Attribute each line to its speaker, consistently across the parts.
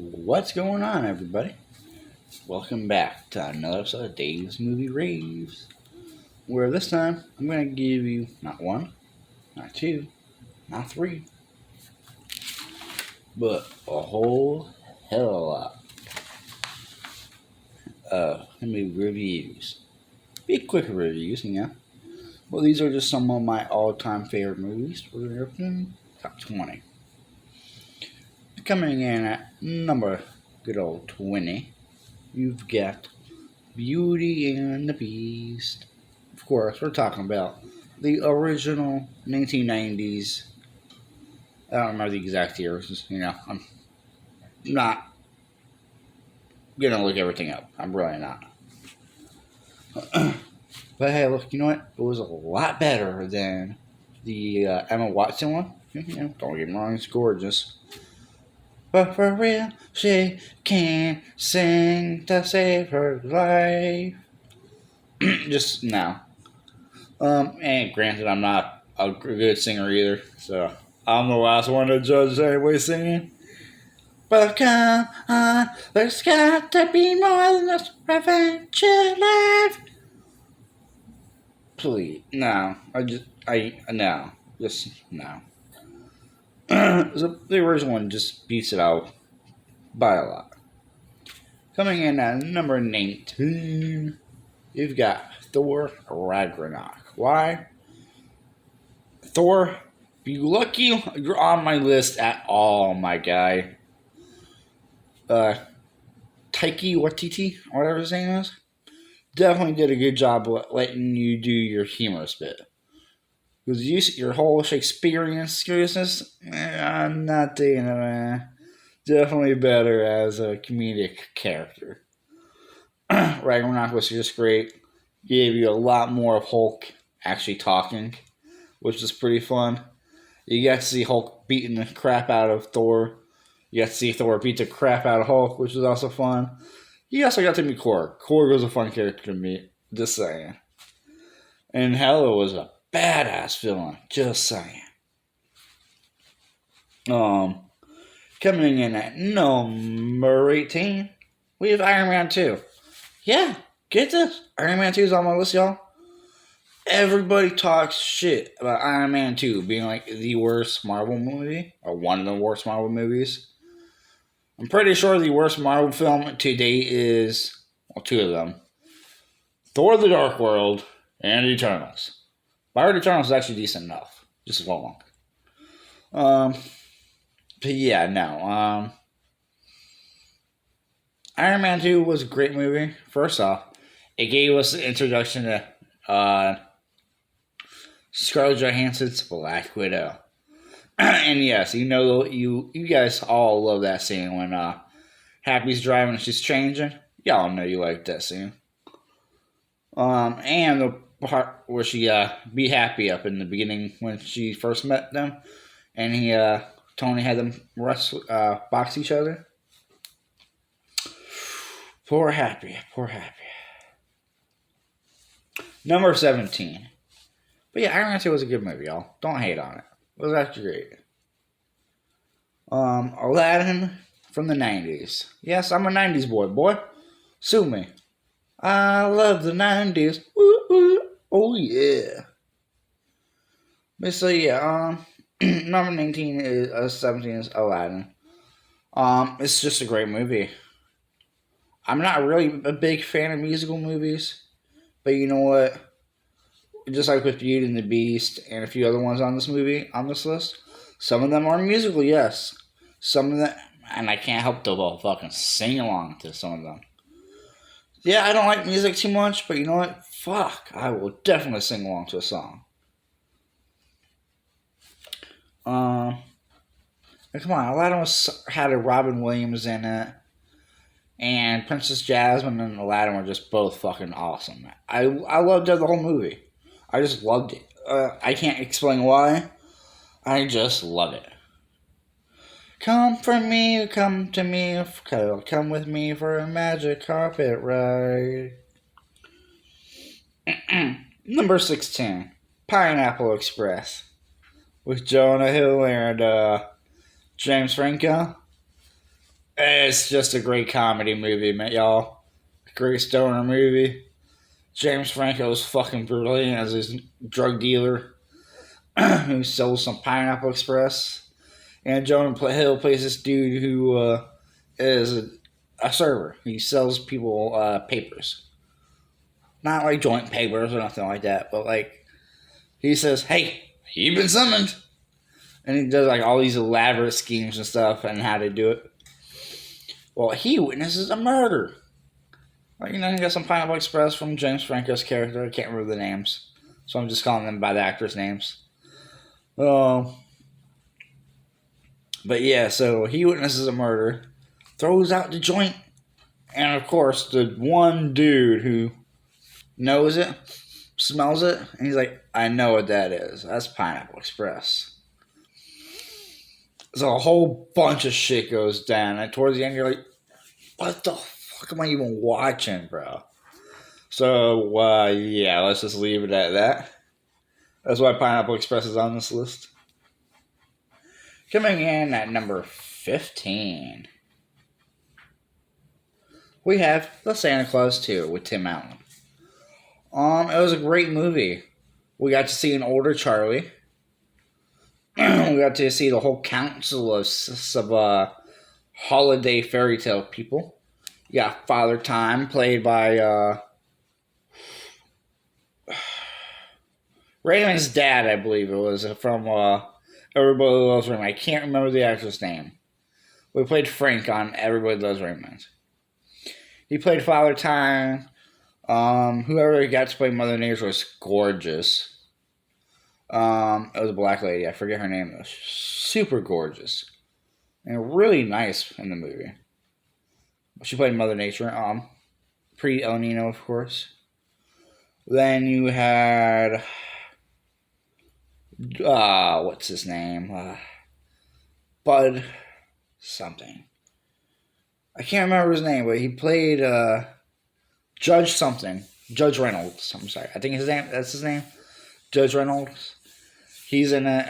Speaker 1: What's going on, everybody? Welcome back to another episode of Daves-Raves, where this time I'm going to give you not one, not two, not three, but a whole hell of a lot of movie reviews. Be quick reviews, Well, these are just some of my all-time favorite movies. We're going to open top 20. Coming in at number good old 20. You've got Beauty and the Beast. Of course, we're talking about the original 1990s. I don't remember the exact years. I'm not going to look everything up. I'm really not. But hey, look, you know what? It was a lot better than the Emma Watson one. Don't get me wrong, it's gorgeous. But for real, she can't sing to save her life. Just now. And granted, I'm not a good singer either, so I'm the last one to judge anyway singing. But come on, there's got to be more than just adventure life. Please, no. No. Just, no. So the original one just beats it out by a lot. Coming in at number 19, you've got Thor Ragnarok. Why? Thor, you lucky you're on my list at all, my guy. Taiki Waititi, whatever his name is, definitely did a good job letting you do your humorous bit. Because your whole Shakespearean seriousness, I'm not digging it, man. Definitely better as a comedic character. Ragnarok was just great. Gave you a lot more of Hulk actually talking, which was pretty fun. You got to see Hulk beating the crap out of Thor. You got to see Thor beat the crap out of Hulk, which was also fun. You also got to meet Korg. Korg was a fun character to meet, just saying. And Hela was a badass villain, just saying. Coming in at number 18, we have Iron Man 2. Yeah, get this. Iron Man 2 is on my list, y'all. Everybody talks shit about Iron Man 2 being like the worst Marvel movie, or one of the worst Marvel movies. I'm pretty sure the worst Marvel film to date is, well, two of them. Thor the Dark World and Eternals. But Eternals is actually decent enough. Just long. But yeah, no. Iron Man 2 was a great movie. First off, it gave us the introduction to Scarlett Johansson's Black Widow. And yes, you guys all love that scene when Happy's driving and she's changing. Y'all know you like that scene. And the part where she be happy up in the beginning when she first met them, and Tony had them box each other. Poor Happy. Number 17. But yeah, Iron Man 2 was a good movie, y'all. Don't hate on it. It was actually great. Aladdin from the 90s. Yes, I'm a 90s boy. Sue me. I love the 90s. Woo. Oh, yeah. But so, yeah, number 19 is 17 is Aladdin. It's just a great movie. I'm not really a big fan of musical movies, but you know what? Just like with Beauty and the Beast and a few other ones on this list, some of them are musical, yes. Some of them, and I can't help but fucking sing along to some of them. Yeah, I don't like music too much, but you know what? Fuck, I will definitely sing along to a song. Come on, Aladdin had a Robin Williams in it, and Princess Jasmine and Aladdin were just both fucking awesome. I loved the whole movie. I just loved it. I can't explain why. I just love it. Come to me, come with me for a magic carpet ride. Number 16, Pineapple Express, with Jonah Hill and James Franco. It's just a great comedy movie, man, y'all. Great stoner movie. James Franco's fucking brilliant as his drug dealer who sells some Pineapple Express. And Jonah Hill plays this dude who is a server. He sells people papers. Not like joint papers or nothing like that, but like he says, "Hey, you've been summoned." And he does like all these elaborate schemes and stuff and how to do it. Well, he witnesses a murder. Like, you know, he got some Pineapple Express from James Franco's character. I can't remember the names, so I'm just calling them by the actors' names. But yeah, so he witnesses a murder, throws out the joint, and of course, the one dude who knows it, smells it, and he's like, "I know what that is. That's Pineapple Express." So a whole bunch of shit goes down, and towards the end, you're like, "What the fuck am I even watching, bro?" So, yeah, let's just leave it at that. That's why Pineapple Express is on this list. Coming in at number 15, we have The Santa Claus 2 with Tim Allen. It was a great movie. We got to see an older Charlie. We got to see the whole council of holiday fairy tale people. You got Father Time, played by Raymond's dad, I believe it was, from Everybody Loves Raymond. I can't remember the actor's name. We played Frank on Everybody Loves Raymond. He played Father Time. Whoever got to play Mother Nature was gorgeous. It was a black lady. I forget her name though. Super gorgeous. And really nice in the movie. She played Mother Nature. Pre-El Nino, of course. Then you had... what's his name? Bud something. I can't remember his name, but he played Judge something. Judge Reynolds. I'm sorry. I think that's his name. Judge Reynolds. He's in it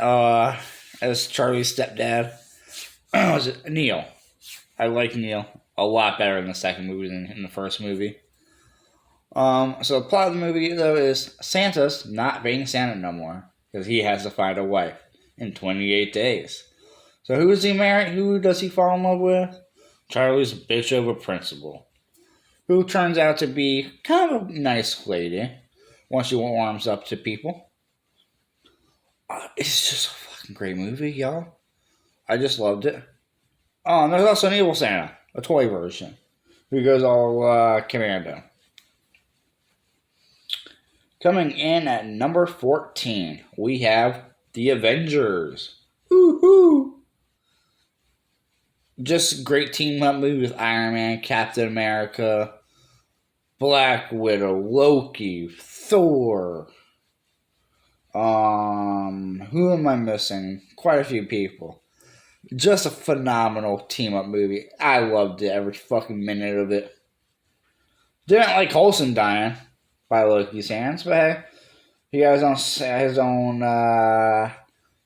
Speaker 1: as Charlie's stepdad. Was it Neil? I like Neil a lot better in the second movie than in the first movie. So the plot of the movie, though, is Santa's not being Santa no more because he has to find a wife in 28 days. So who does he marry? Who does he fall in love with? Charlie's bitch of a principal, who turns out to be kind of a nice lady once she warms up to people. It's just a fucking great movie, y'all. I just loved it. Oh, and there's also an evil Santa, a toy version, who goes all commando. Coming in at number 14, we have The Avengers. Woohoo! Just a great team-up movie with Iron Man, Captain America, Black Widow, Loki, Thor. Who am I missing? Quite a few people. Just a phenomenal team-up movie. I loved it, every fucking minute of it. Didn't like Coulson dying by Loki's hands, but hey, he got his own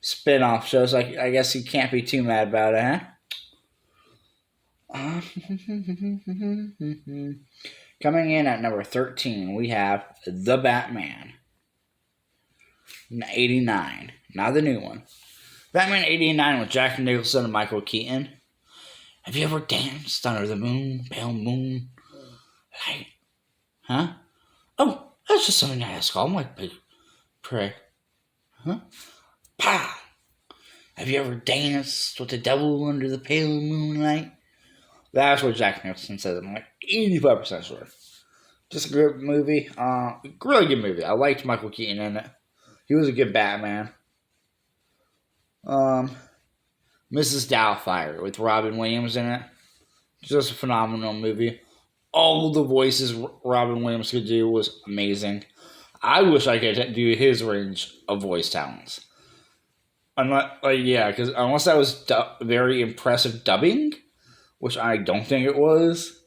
Speaker 1: spin-off show, so I guess he can't be too mad about it, huh? Coming in at number 13, we have The Batman. 89. Not the new one. Batman 89 with Jack Nicholson and Michael Keaton. Have you ever danced under the moon, pale moon light? Huh? Oh, that's just something I ask all my pray. Huh? Pow! Have you ever danced with the devil under the pale moonlight? That's what Jack Nicholson says. I'm like 85% sure. Just a good movie. Really good movie. I liked Michael Keaton in it. He was a good Batman. Mrs. Doubtfire with Robin Williams in it. Just a phenomenal movie. All the voices Robin Williams could do was amazing. I wish I could do his range of voice talents. Because unless that was very impressive dubbing, which I don't think it was,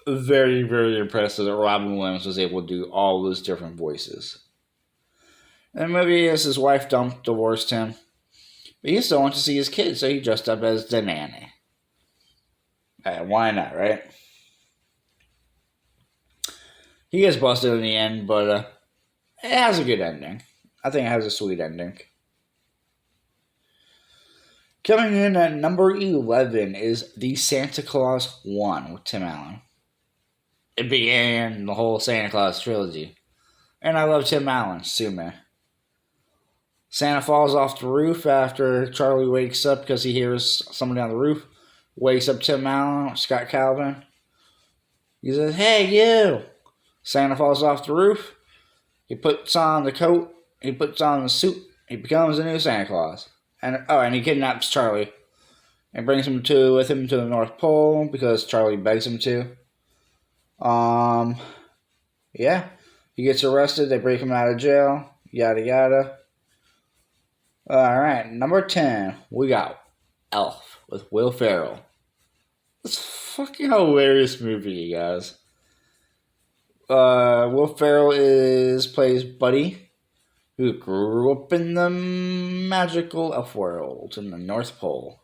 Speaker 1: very, very impressive that Robin Williams was able to do all those different voices. And maybe as his wife divorced him, but he still wanted to see his kids, so he dressed up as the nanny. Why not, right? He gets busted in the end, but it has a good ending. I think it has a sweet ending. Coming in at number 11 is The Santa Claus 1 with Tim Allen. It began the whole Santa Claus trilogy. And I love Tim Allen, sue me. Santa falls off the roof after Charlie wakes up because he hears someone down the roof. Wakes up Tim Allen, Scott Calvin. He says, "Hey, you!" Santa falls off the roof. He puts on the coat. He puts on the suit. He becomes a new Santa Claus. And he kidnaps Charlie and brings him with him to the North Pole because Charlie begs him to. Yeah. He gets arrested. They break him out of jail. Yada yada. Alright, number 10, we got Alph with Will Ferrell. It's a fucking hilarious movie, you guys. Will Ferrell plays Buddy, who grew up in the magical elf world in the North Pole.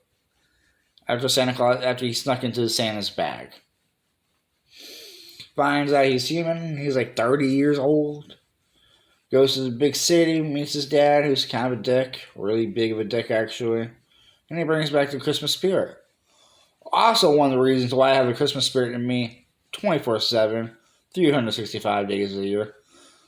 Speaker 1: After he snuck into Santa's bag. Finds out he's human, he's like 30 years old. Goes to the big city, meets his dad, who's kind of a dick. Really big of a dick, actually. And he brings back the Christmas spirit. Also, one of the reasons why I have the Christmas spirit in me 24/7, 365 days a year.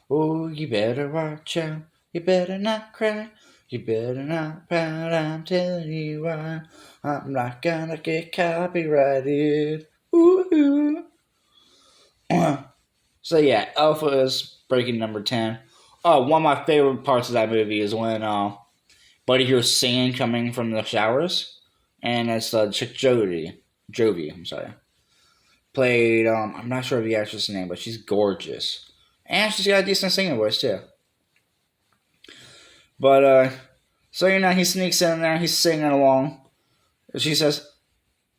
Speaker 1: Oh, you better watch out. You better not cry. You better not pout. I'm telling you why. I'm not gonna get copyrighted. Ooh. So, yeah, Alpha is breaking number 10. Oh, one of my favorite parts of that movie is when Buddy hears singing coming from the showers, and it's chick Jovi, I'm sorry. Played, I'm not sure of the actress' name, but she's gorgeous. And she's got a decent singing voice, too. But, so, he sneaks in there, he's singing along. She says,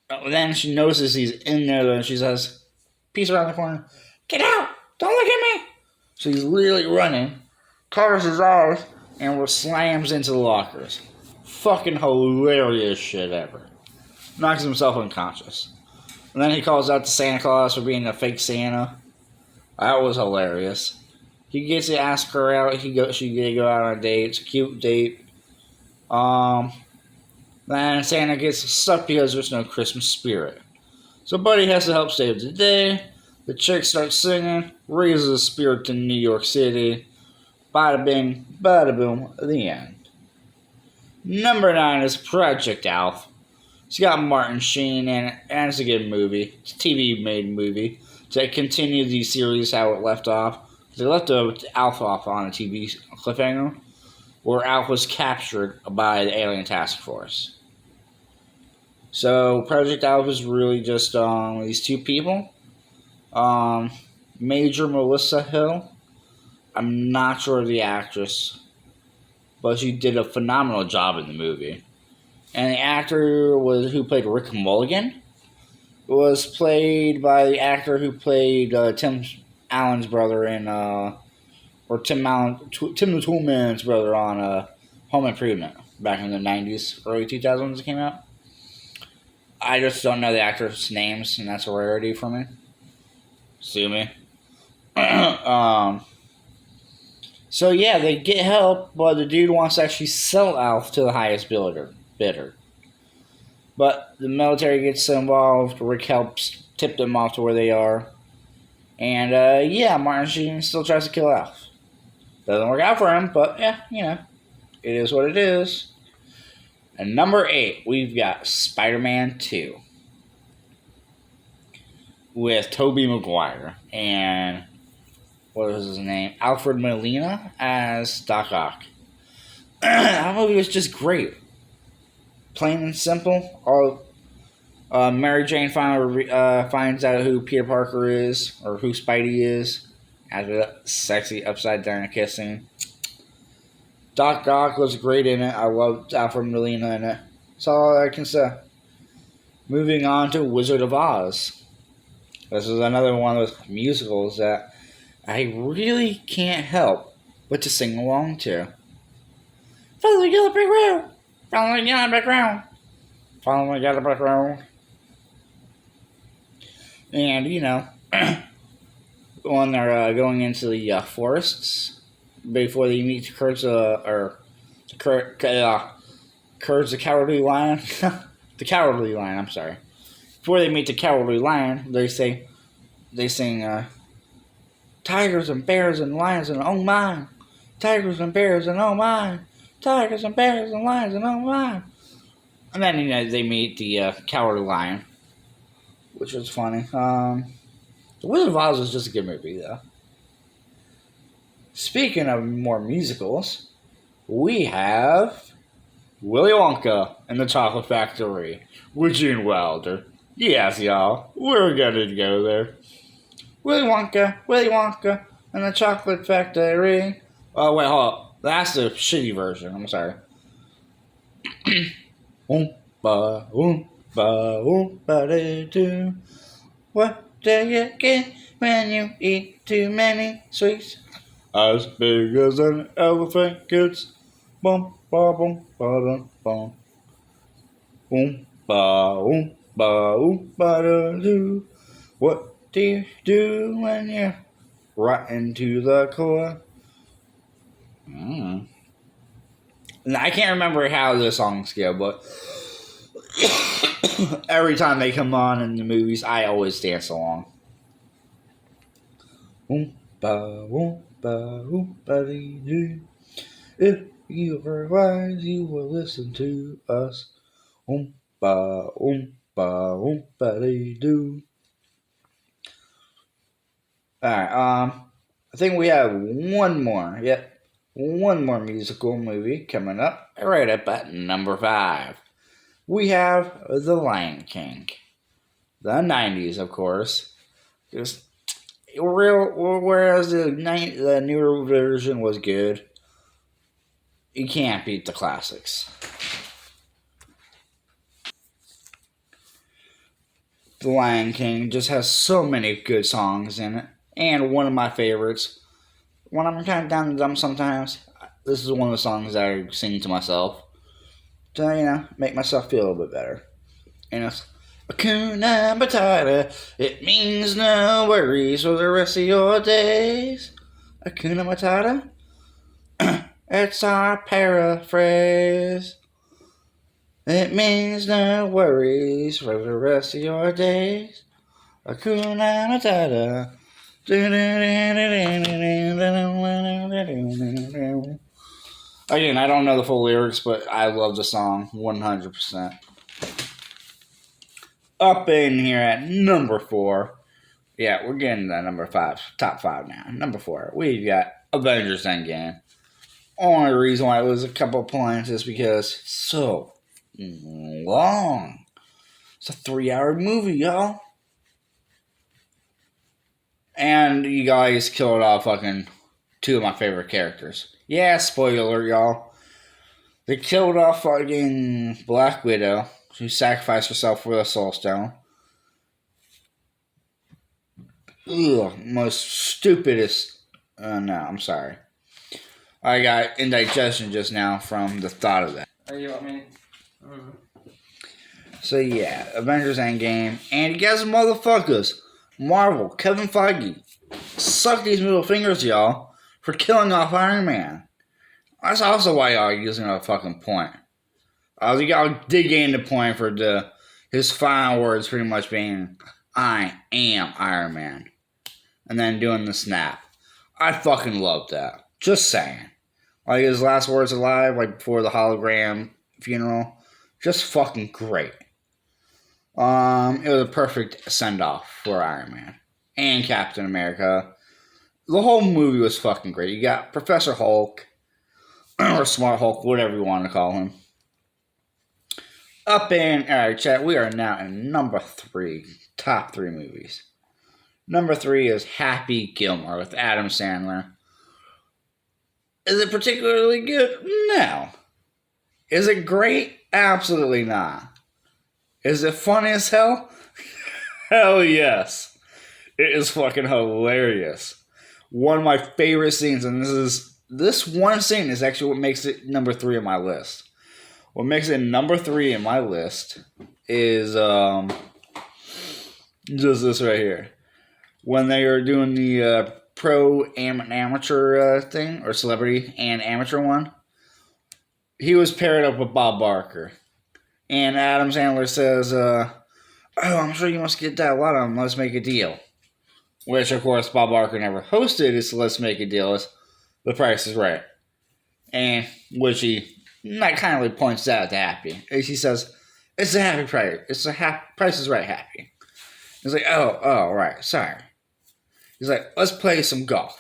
Speaker 1: then she notices he's in there, and she says, peace around the corner, "Get out! Don't look at me!" So he's literally running, covers his eyes, and slams into the lockers. Fucking hilarious shit ever. Knocks himself unconscious. And then he calls out to Santa Claus for being a fake Santa. That was hilarious. He gets to ask her out. She go out on a date. It's a cute date. Then Santa gets stuck because there's no Christmas spirit. So Buddy has to help save the day. The chick starts singing, raises the spirit to New York City. Bada bing, bada boom, the end. Number 9 is Project Alph. It's got Martin Sheen in it, and it's a good movie. It's a TV-made movie to continue the series how it left off. They left Alpha off on a TV cliffhanger, where Alpha was captured by the alien task force. So Project Alpha is really just these two people. Major Melissa Hill. I'm not sure of the actress, but she did a phenomenal job in the movie. And the actor who played Rick Mulligan was played by the actor who played Tim Allen's brother in Tim the Toolman's brother on Home Improvement back in the 90s, early 2000s it came out. I just don't know the actors' names, and that's a rarity for me. Sue me. So yeah, they get help, but the dude wants to actually sell Alph to the highest bidder. But the military gets involved. Rick helps tip them off to where they are. And Martin Sheen still tries to kill Alph. Doesn't work out for him, but yeah, it is what it is. And number 8, we've got Spider-Man 2. With Tobey Maguire and what was his name? Alfred Molina as Doc Ock. That movie was just great. Plain and simple. Mary Jane finally finds out who Peter Parker is, or who Spidey is, after that sexy upside down kissing. Doc Ock was great in it. I loved Alfred Molina in it. That's all I can say. Moving on to Wizard of Oz. This is another one of those musicals that I really can't help but to sing along to. Follow the yellow brick road. Follow the yellow brick road. Follow the yellow brick road. And, when they're going into the forests before they meet the Courage the Cowardly Lion. The Cowardly Lion, I'm sorry. Before they meet the Cowardly Lion, they sing, tigers and bears and lions and oh my. Tigers and bears and oh my. Tigers and bears and lions and oh my. And then, they meet the Cowardly Lion, which was funny. The Wizard of Oz was just a good movie, though. Speaking of more musicals, we have Willy Wonka and the Chocolate Factory with Gene Wilder. Yes, y'all, we're gonna go there. Willy Wonka, and the Chocolate Factory. Oh, wait, hold up. That's the shitty version. I'm sorry. Oompa, oompa, oompa doo. What do you get when you eat too many sweets? As big as an elephant gets. Bum, ba, bum, ba, dum, bum. Oompa, oompa, oompa doo. What do you do when you're rotten to the core? And I can't remember how the songs go, but every time they come on in the movies, I always dance along. Oompa, oompa, oompa doo. If you are wise, you will listen to us. Oompa, oompa, oompa doo. Alright, I think we have one more. Yep. One more musical movie coming up, right up at number 5. We have The Lion King. The 90s, of course. Whereas the newer version was good, you can't beat the classics. The Lion King just has so many good songs in it, and one of my favorites. When I'm kind of down and dumb sometimes, this is one of the songs that I sing to myself to, make myself feel a little bit better. And it's Hakuna Matata. It means no worries for the rest of your days. Hakuna Matata. It's our paraphrase. It means no worries for the rest of your days. Hakuna Matata. Again, I don't know the full lyrics, but I love the song 100%. Up in here at number 4. Yeah, we're getting to number 5. Top 5 now. Number 4. We've got Avengers Endgame. Only reason why it was a couple points is because it's so long. It's a 3-hour movie, y'all. And you guys killed off fucking 2 of my favorite characters. Yeah, spoiler, y'all. They killed off fucking Black Widow, who sacrificed herself for the Soul Stone. Ugh, most stupidest. No, I'm sorry. I got indigestion just now from the thought of that.
Speaker 2: Are you want me?
Speaker 1: So yeah, Avengers Endgame. And you guys motherfuckers, Marvel, Kevin Feige, suck these middle fingers, y'all, for killing off Iron Man. That's also why y'all are using a fucking point. Y'all did gain the point for his final words pretty much being, I am Iron Man. And then doing the snap. I fucking love that. Just saying. Like his last words alive, like before the hologram funeral. Just fucking great. It was a perfect send-off for Iron Man. And Captain America. The whole movie was fucking great. You got Professor Hulk. Or Smart Hulk, whatever you want to call him. Alright, chat, we are now in number 3. Top 3 movies. Number 3 is Happy Gilmore with Adam Sandler. Is it particularly good? No. Is it great? Absolutely not. Is it funny as hell? Hell yes. It is fucking hilarious. One of my favorite scenes, and this one scene is actually what makes it number 3 on my list. What makes it number 3 in my list is Just this right here. When they are doing the pro and amateur thing, or celebrity and amateur one, he was paired up with Bob Barker. And Adam Sandler says, oh, I'm sure you must get that a lot of them. Let's make a deal. Which, of course, Bob Barker never hosted. It's Let's Make a Deal. It's The Price is Right. And which he kindly points out to Happy. He says, it's a happy price. It's a Price is Right happy. He's like, oh, right. Sorry. He's like, let's play some golf.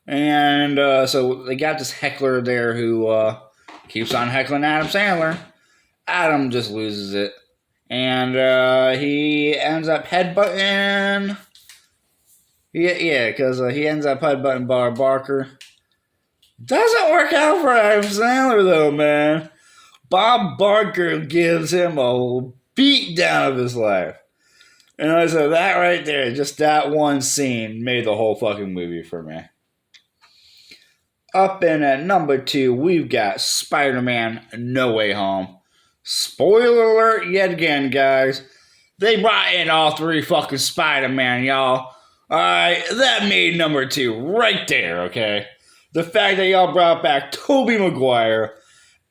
Speaker 1: And so they got this heckler there who keeps on heckling Adam Sandler. Adam just loses it. And he ends up headbutting. Yeah, because he ends up headbutting Bob Barker. Doesn't work out for Adam Sandler, though, man. Bob Barker gives him a beat down of his life. And I said, that right there, just that one scene made the whole fucking movie for me. Up in at number 2, we've got Spider-Man No Way Home. Spoiler alert yet again, guys. They brought in all 3 fucking Spider-Man, y'all. Alright, that made number 2 right there, okay? The fact that y'all brought back Tobey Maguire,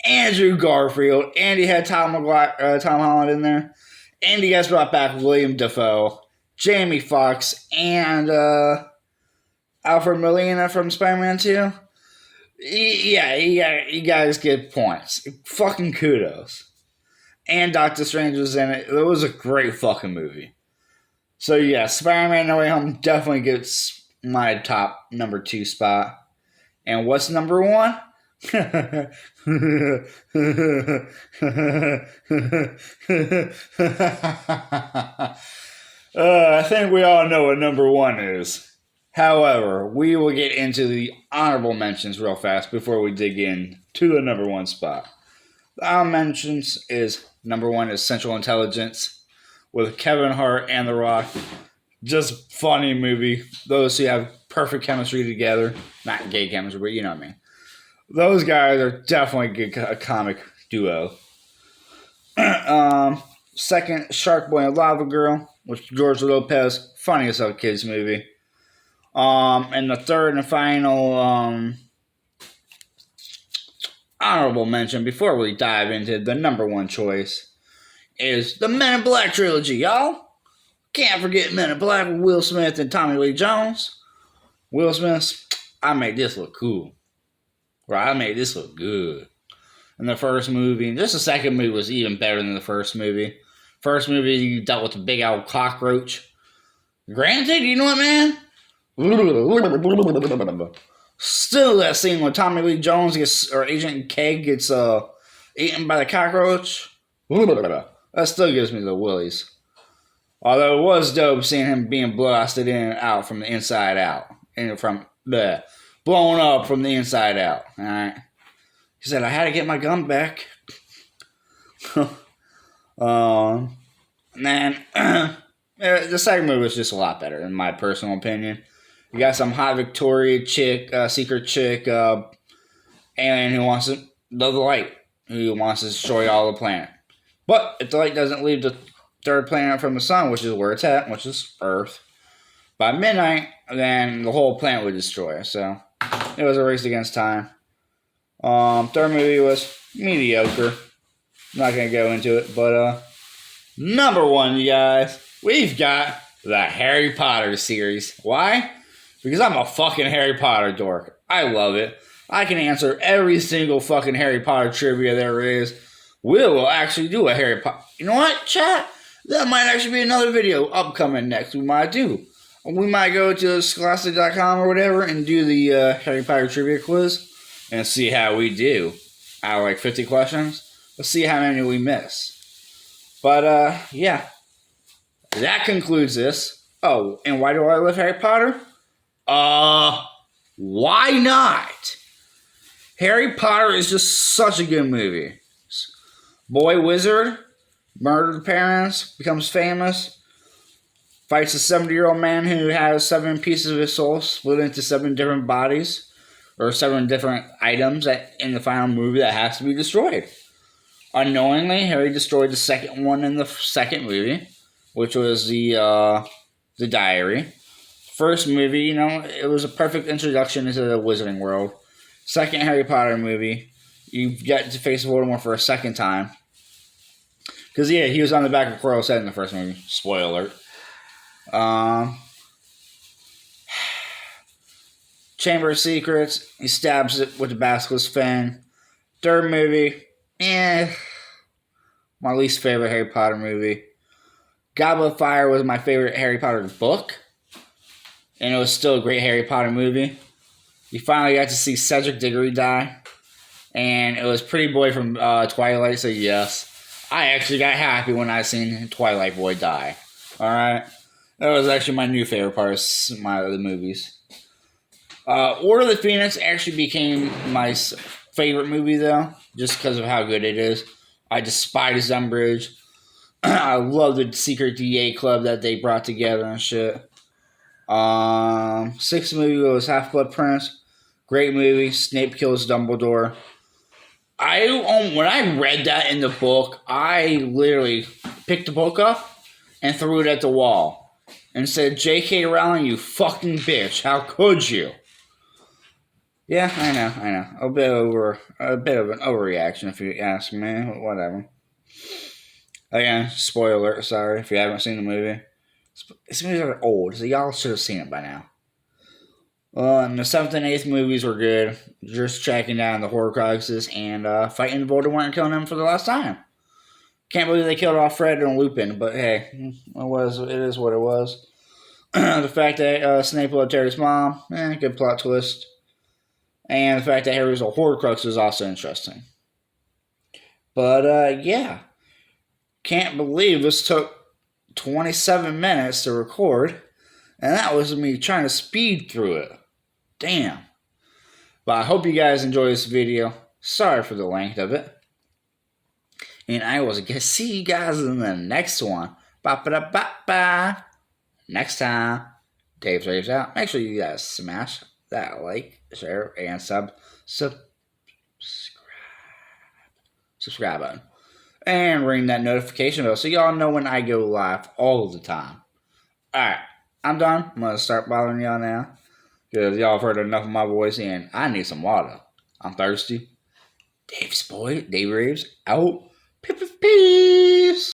Speaker 1: Andrew Garfield, and you had Tom Holland in there. And you guys brought back William Dafoe, Jamie Foxx, and Alfred Molina from Spider-Man 2. Yeah, you guys get points. Fucking kudos. And Doctor Strange was in it. It was a great fucking movie. So yeah, Spider-Man No Way Home definitely gets my top number 2 spot. And what's number 1? I think we all know what number 1 is. However, we will get into the honorable mentions real fast before we dig in to the number 1 spot. The honorable mentions is number 1 is Central Intelligence with Kevin Hart and The Rock. Just funny movie. Those who have perfect chemistry together. Not gay chemistry, but you know what I mean. Those guys are definitely a comic duo. Second, Shark Boy and Lava Girl with George Lopez. Funniest of kids movie. And the third and final honorable mention before we dive into the number 1 choice is the Men in Black trilogy, y'all. Can't forget Men in Black with Will Smith and Tommy Lee Jones. Will Smith, I made this look cool. Right, I made this look good. In the first movie, and just the second movie was even better than the first movie. First movie, you dealt with a big old cockroach. Granted, you know what, man? Still, that scene when Tommy Lee Jones or Agent K gets eaten by the cockroach. That still gives me the willies. Although it was dope seeing him being blasted in and out from the inside out. And from blown up from the inside out. Alright. He said, I had to get my gun back. And then the second movie was just a lot better, in my personal opinion. You got some hot Victoria chick, secret chick, alien who wants the light, who wants to destroy all the planet. But if the light doesn't leave the third planet from the sun, which is where it's at, which is Earth, by midnight, then the whole planet would destroy. So it was a race against time. Third movie was mediocre. I'm not going to go into it, but number 1, you guys, we've got the Harry Potter series. Why? Because I'm a fucking Harry Potter dork. I love it. I can answer every single fucking Harry Potter trivia there is. Will actually do a Harry Potter. You know what, chat? That might actually be another video upcoming next. We might do. We might go to scholastic.com or whatever and do the Harry Potter trivia quiz and see how we do. Out of like 50 questions. Let's see how many we miss. But, yeah. That concludes this. Oh, and why do I love Harry Potter? Why not? Harry Potter is just such a good movie. Boy wizard, murdered parents, becomes famous, fights a 70-year-old man who has 7 pieces of his soul split into 7 different bodies, or 7 different items in the final movie that has to be destroyed. Unknowingly, Harry destroyed the second one in the second movie, which was the Diary. First movie, you know, it was a perfect introduction into the Wizarding world. Second Harry Potter movie, you get to face Voldemort for a second time. Because, yeah, he was on the back of Quirrell's head in the first movie. Spoiler alert. Chamber of Secrets, he stabs it with the basilisk fang. Third movie, my least favorite Harry Potter movie. Goblet of Fire was my favorite Harry Potter book. And it was still a great Harry Potter movie. You finally got to see Cedric Diggory die. And it was Pretty Boy from Twilight, so yes. I actually got happy when I seen Twilight Boy die. Alright? That was actually my new favorite part of the movies. Order of the Phoenix actually became my favorite movie, though. Just because of how good it is. I despise Umbridge. I love the secret DA club that they brought together and shit. Sixth movie was Half-Blood Prince. Great movie. Snape kills Dumbledore. When I read that in the book, I literally picked the book up and threw it at the wall and said, J.K. Rowling, you fucking bitch. How could you? Yeah, I know. A bit of an overreaction, if you ask me. Whatever. Again, spoiler alert, sorry if you haven't seen the movie. These movies are old, so y'all should have seen it by now. And the 7th and 8th movies were good. Just tracking down the Horcruxes and fighting Voldemort and killing him for the last time. Can't believe they killed off Fred and Lupin, but hey, it is what it was. The fact that Snape loved Harry's mom, good plot twist. And the fact that Harry was a Horcrux is also interesting. But yeah. Can't believe this took 27 minutes to record. And that was me trying to speed through it. Damn. But I hope you guys enjoy this video. Sorry for the length of it. And I will see you guys in the next one. Ba-ba-da-ba-ba. Next time. Daves-Raves out. Make sure you guys smash that like, share, and subscribe button. And ring that notification bell so y'all know when I go live all the time. Alright, I'm done. I'm going to start bothering y'all now. Because y'all have heard enough of my voice and I need some water. I'm thirsty. Dave's boy, Daves-Raves out. Peace.